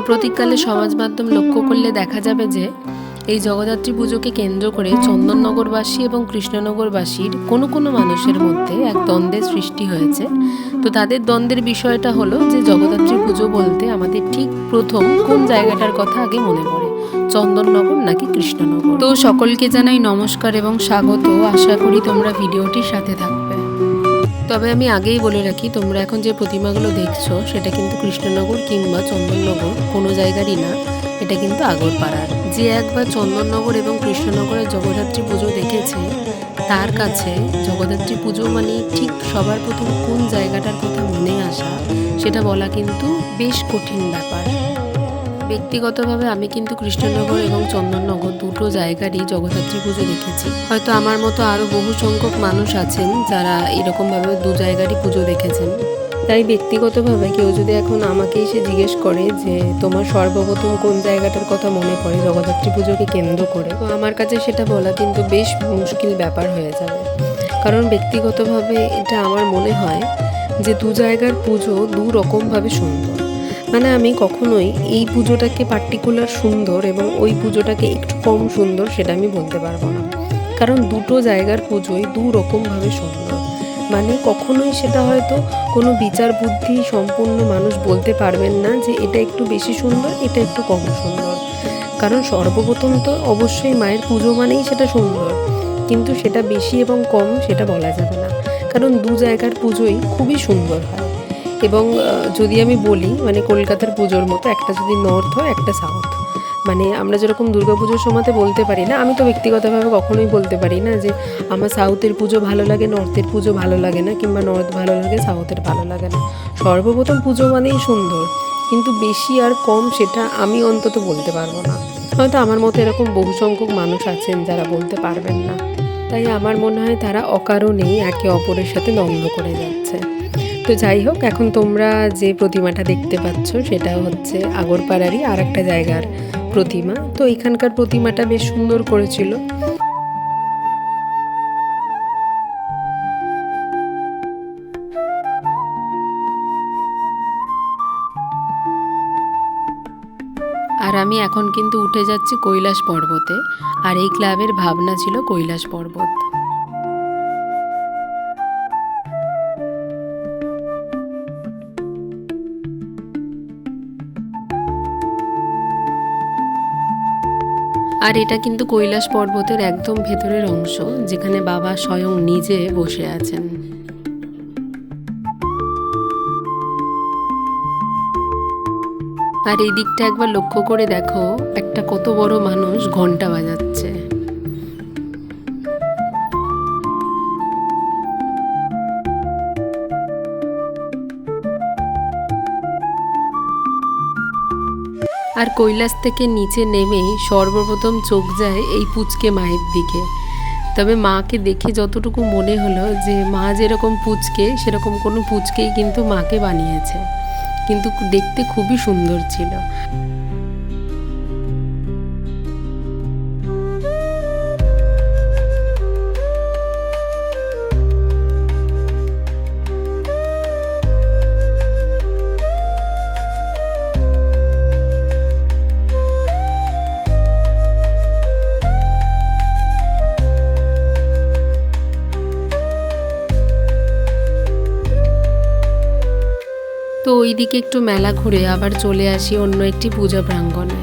সাম্প্রতিককালে সমাজ মাধ্যম লক্ষ্য করলে দেখা যাবে যে এই জগদ্ধাত্রী পুজোকে কেন্দ্র করে চন্দননগরবাসী এবং কৃষ্ণনগরবাসীর কোনো কোনো মানুষের মধ্যে এক দ্বন্দ্বের সৃষ্টি হয়েছে। তো তাদের দ্বন্দ্বের বিষয়টা হলো যে জগদ্ধাত্রী পুজো বলতে আমাদের ঠিক প্রথম কোন জায়গাটার কথা আগে মনে পড়ে, চন্দননগর নাকি কৃষ্ণনগর। তো সকলকে জানাই নমস্কার এবং স্বাগত। আশা করি তোমরা ভিডিওটির সাথে থাকবে। তবে আমি আগেই বলে রাখি, তোমরা এখন যে প্রতিমাগুলো দেখছো সেটা কিন্তু কৃষ্ণনগর কিংবা চন্দননগর কোনো জায়গারই না, এটা কিন্তু আগরপাড়ার। যে একবার চন্দননগর এবং কৃষ্ণনগরের জগদ্ধাত্রী পুজো দেখেছে তার কাছে জগদ্ধাত্রী পুজো মানে ঠিক সবার প্রথম কোন জায়গাটার কথা মনে আসা সেটা বলা কিন্তু বেশ কঠিন ব্যাপার। ব্যক্তিগতভাবে আমি কিন্তু কৃষ্ণনগর এবং চন্দননগর দুটো জায়গারই জগদ্ধাত্রী পুজো দেখেছি। হয়তো আমার মতো আরও বহু সংখ্যক মানুষ আছেন যারা এরকমভাবে দু জায়গারই পুজো দেখেছেন। তাই ব্যক্তিগতভাবে কেউ যদি এখন আমাকে এসে জিজ্ঞেস করে যে তোমার সর্বপ্রথম কোন জায়গাটার কথা মনে পড়ে জগদ্ধাত্রী পুজোকে কেন্দ্র করে, তো আমার কাছে সেটা বলা কিন্তু বেশ মুশকিল ব্যাপার হয়ে যাবে। কারণ ব্যক্তিগতভাবে এটা আমার মনে হয় যে দু জায়গার পুজো দু রকমভাবে সুন্দর। মানে আমি কখনোই এই পুজোটাকে পার্টিকুলার সুন্দর এবং ওই পুজোটাকে একটু কম সুন্দর সেটা আমি বলতে পারবো না। কারণ দুটো জায়গার পুজোই দু রকমভাবে সুন্দর। মানে কখনোই সেটা হয়তো কোনো বিচার বুদ্ধি সম্পূর্ণ মানুষ বলতে পারবেন না যে এটা একটু বেশি সুন্দর, এটা একটু কম সুন্দর। কারণ সর্বপ্রথম তো অবশ্যই মায়ের পুজো মানেই সেটা সুন্দর, কিন্তু সেটা বেশি এবং কম সেটা বলা যাবে না। কারণ দু জায়গার পুজোই খুবই সুন্দর হয়। এবং যদি আমি বলি মানে কলকাতার পুজোর মতো একটা যদি নর্থ হয় একটা সাউথ, মানে আমরা যেরকম দুর্গাপুজোর সময়তে বলতে পারি না, আমি তো ব্যক্তিগতভাবে কখনোই বলতে পারি না যে আমার সাউথের পুজো ভালো লাগে, নর্থের পুজো ভালো লাগে না, কিংবা নর্থ ভালো লাগে সাউথের ভালো লাগে না। সর্বপ্রথম পুজো মানেই সুন্দর, কিন্তু বেশি আর কম সেটা আমি অন্তত বলতে পারবো না। হয়তো আমার মতো এরকম বহু সংখ্যক মানুষ আছেন যারা বলতে পারবেন না। তাই আমার মনে হয় তারা অকারণেই একে অপরের সাথে দ্বন্দ্ব করে যাচ্ছে। তো যাই হোক, এখন তোমরা যে প্রতিমাটা দেখতে পাচ্ছ সেটা হচ্ছে আগরপাড়ারই আর একটা জায়গার প্রতিমা। তো এখানকার প্রতিমাটা বেশ সুন্দর করেছিল। আর আমি এখন কিন্তু উঠে যাচ্ছি কৈলাস পর্বতে, আর এই ক্লাবের ভাবনা ছিল কৈলাস পর্বত। আর এটা কিন্তু কৈলাস পর্বতের একদম ভেতরের অংশ, যেখানে বাবা স্বয়ং নিজে বসে আছেন। আর এই দিকটা একবার লক্ষ্য করে দেখো, একটা কত বড় মানুষ ঘন্টা বাজাচ্ছে। আর কৈলাস থেকে নিচে নেমেই সর্বপ্রথম চোখ যায় এই পুচকে মায়ের দিকে। তবে মাকে দেখে যতটুকু মনে হলো যে মা যেরকম পুচকে সেরকম কোনো পুচকেই কিন্তু মাকে বানিয়েছে, কিন্তু দেখতে খুবই সুন্দর ছিল। তো ওইদিকে একটু মেলা ঘুরে আবার চলে আসি অন্য একটি পূজা প্রাঙ্গণে।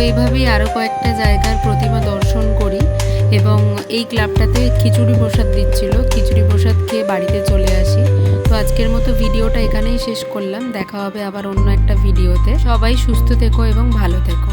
এইভাবেই আরও কয়েকটা জায়গার প্রতিমা দর্শন করি এবং এই ক্লাবটাতে খিচুড়ি প্রসাদ দিচ্ছিল, খিচুড়ি প্রসাদ খেয়ে বাড়িতে চলে আসি। তো আজকের মতো ভিডিওটা এখানেই শেষ করলাম। দেখা হবে আবার অন্য একটা ভিডিওতে। সবাই সুস্থ থেকো এবং ভালো থেকো।